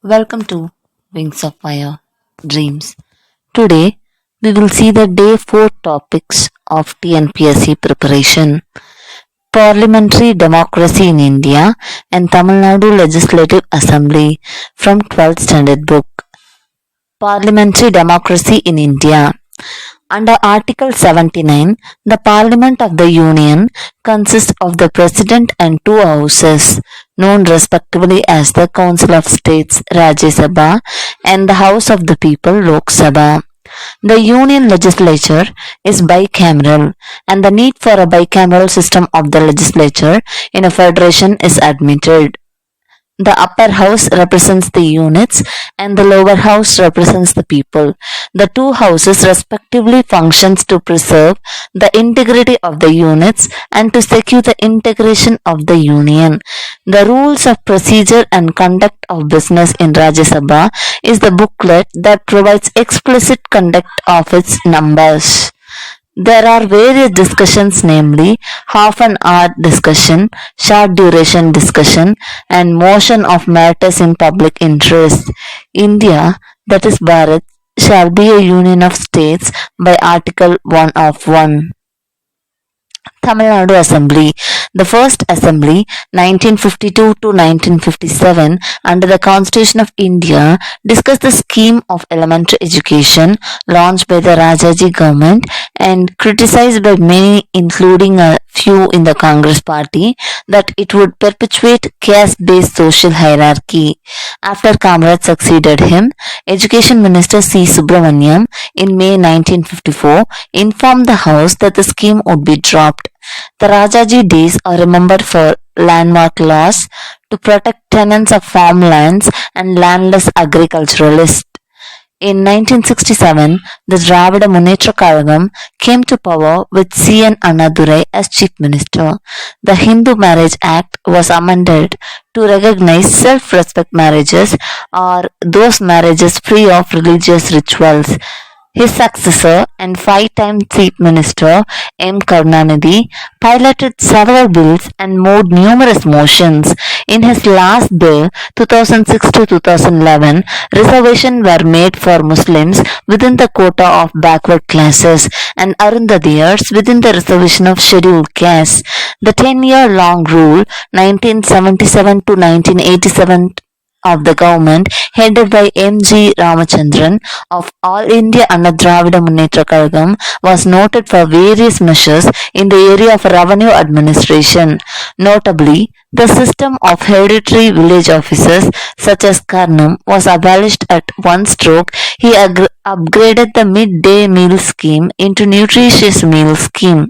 Welcome to Wings of Fire Dreams. Today we will see the day 4 topics of TNPSC preparation: Parliamentary Democracy in India and Tamil Nadu Legislative Assembly from 12th Standard Book. Parliamentary Democracy in India. Under Article 79, the Parliament of the Union consists of the President and two houses, known respectively as the Council of States Rajya Sabha and the House of the People Lok Sabha. The Union legislature is bicameral, and the need for a bicameral system of the legislature in a federation is admitted. The upper house represents the units and the lower house represents the people. The two houses respectively functions to preserve the integrity of the units and to secure the integration of the union. The rules of procedure and conduct of business in Rajya Sabha is the booklet that provides explicit conduct of its members. There are various discussions, namely half an hour discussion, short duration discussion, and motion of matters in public interest. India, that is Bharat, shall be a union of states by Article 1 of 1. Tamil Nadu Assembly. The first Assembly, 1952 to 1957, under the Constitution of India, discussed the scheme of elementary education launched by the Rajaji government and criticized by many, including a few in the Congress party, that it would perpetuate caste-based social hierarchy. After Kamraj succeeded him, Education Minister C. Subramaniam in May 1954 informed the House that the scheme would be dropped. The Rajaji days are remembered for landmark laws to protect tenants of farmlands and landless agriculturalists. In 1967, the Dravida Munnetra Kazhagam came to power with C.N. Annadurai as Chief Minister. The Hindu Marriage Act was amended to recognize self-respect marriages or those marriages free of religious rituals. His successor and five-time Chief Minister M. Karunanidhi piloted several bills and moved numerous motions. In his last bill, 2006 to 2011, reservations were made for Muslims within the quota of backward classes and Arundhadiyars within the reservation of scheduled castes. The 10-year-long rule, 1977 to 1987, of the government headed by M.G. Ramachandran of All India Anna Dravida Munnetra Kazhagam was noted for various measures in the area of revenue administration. Notably, the system of hereditary village officers such as Karnam was abolished at one stroke. He upgraded the midday meal scheme into nutritious meal scheme.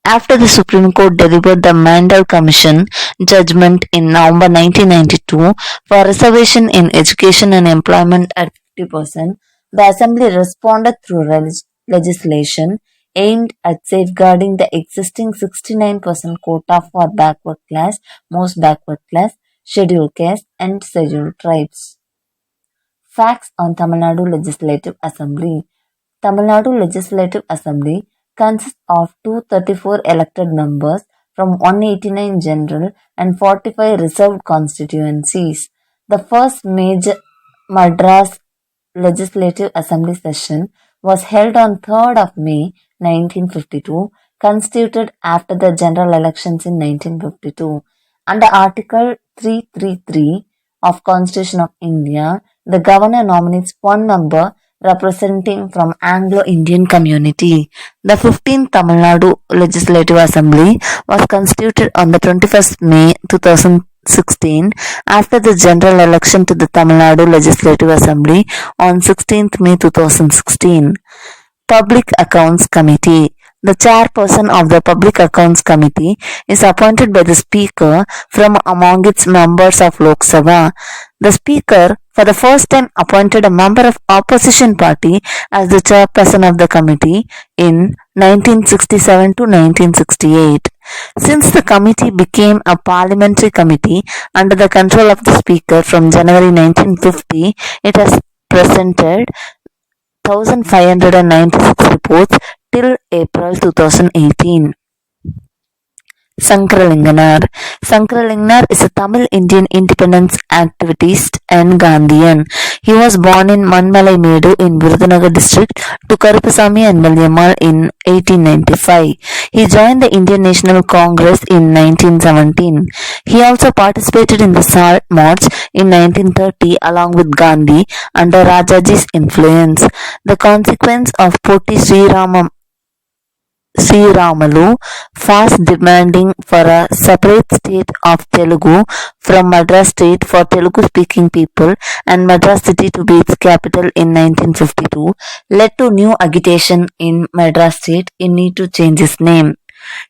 After the Supreme Court delivered the Mandal Commission judgment in November 1992 for reservation in education and employment at 50%, the Assembly responded through legislation aimed at safeguarding the existing 69% quota for backward class, most backward class, scheduled caste, and scheduled tribes. Facts on Tamil Nadu Legislative Assembly. Tamil Nadu Legislative Assembly consists of 234 elected members from 189 general and 45 reserved constituencies. The first major Madras Legislative Assembly session was held on 3rd of May 1952, constituted after the general elections in 1952. Under Article 333 of Constitution of India, the Governor nominates one member representing from Anglo-Indian community. The 15th Tamil Nadu Legislative Assembly was constituted on the 21st May 2016 after the general election to the Tamil Nadu Legislative Assembly on 16th May 2016. Public Accounts Committee. The chairperson of the Public Accounts Committee is appointed by the Speaker from among its members of Lok Sabha. The Speaker for the first time appointed a member of opposition party as the chairperson of the committee in 1967 to 1968. Since the committee became a parliamentary committee under the control of the Speaker from January 1950, it has presented 1,596 reports till April 2018. Sankralinganar. Sankralinganar is a Tamil Indian independence activist and Gandhian. He was born in Manmalaimedu in Virudhunagar district to Karupasamy and Valliyammal in 1895. He joined the Indian National Congress in 1917. He also participated in the Salt March in 1930 along with Gandhi under Rajaji's influence. The consequence of Potti Sriramalu fast demanding for a separate state of Telugu from Madras state for Telugu-speaking people and Madras city to be its capital in 1952 led to new agitation in Madras state in need to change its name.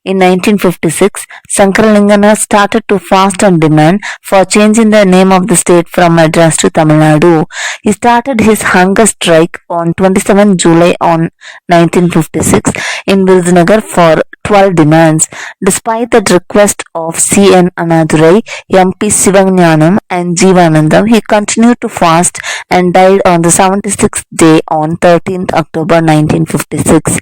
In 1956, Sankaralingana started to fast and demand for changing the name of the state from Madras to TamilNadu. He started his hunger strike on 27 July on 1956 in Virudhunagar for 12 demands. Despite the request of C.N. Annadurai, M.P. Sivagnanam and Jeevanandam, he continued to fast and died on the 76th day on 13th October 1956.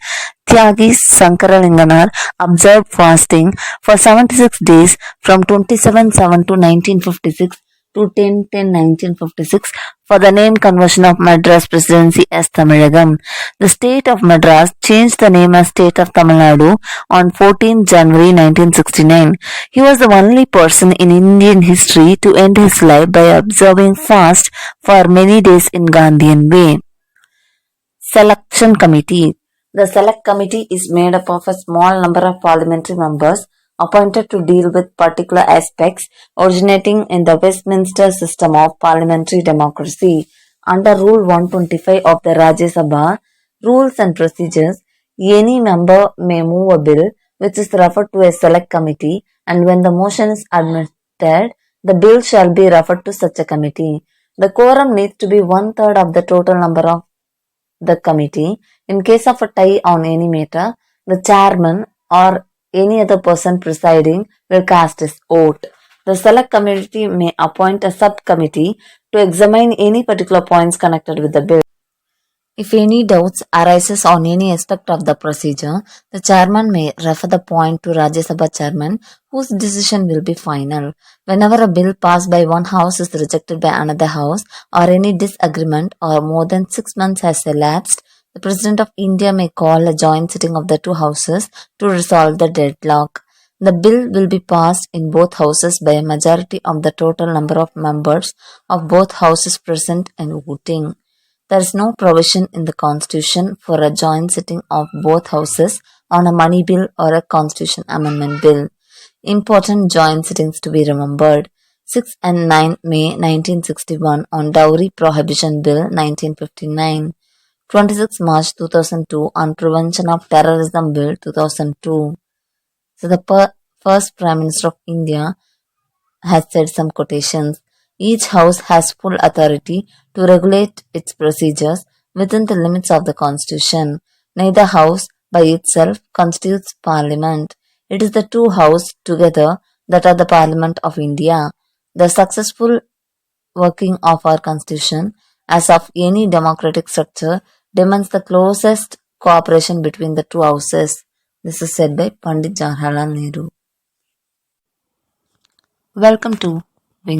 Tyagi Sankaralingana observed fasting for 76 days from 27/7 to 1956 to 10/10/1956 for the name conversion of Madras Presidency as Tamilagam. The state of Madras changed the name as State of Tamil Nadu on 14 January 1969. He was the only person in Indian history to end his life by observing fast for many days in Gandhian way. Selection Committee. The Select Committee is made up of a small number of parliamentary members appointed to deal with particular aspects originating in the Westminster system of parliamentary democracy. Under Rule 125 of the Rajya Sabha Rules and Procedures, any member may move a bill which is referred to a Select Committee, and when the motion is admitted, the bill shall be referred to such a committee. The quorum needs to be one-third of the total number of the committee. In case of a tie on any matter, the chairman or any other person presiding will cast his vote. The select committee may appoint a subcommittee to examine any particular points connected with the bill. If any doubts arises on any aspect of the procedure, the chairman may refer the point to Rajya Sabha chairman, whose decision will be final. Whenever a bill passed by one house is rejected by another house, or any disagreement or more than 6 months has elapsed, the President of India may call a joint sitting of the two houses to resolve the deadlock. The bill will be passed in both houses by a majority of the total number of members of both houses present and voting. There is no provision in the Constitution for a joint sitting of both houses on a money bill or a Constitution amendment bill. Important joint sittings to be remembered. 6 and 9 May 1961 on Dowry Prohibition Bill 1959. 26 March 2002 on Prevention of Terrorism Bill 2002. So the first Prime Minister of India has said some quotations. Each house has full authority to regulate its procedures within the limits of the Constitution. Neither house by itself constitutes Parliament. It is the two houses together that are the Parliament of India. The successful working of our Constitution, as of any democratic structure, demands the closest cooperation between the two houses. This is said by Pandit Jawaharlal Nehru. Welcome to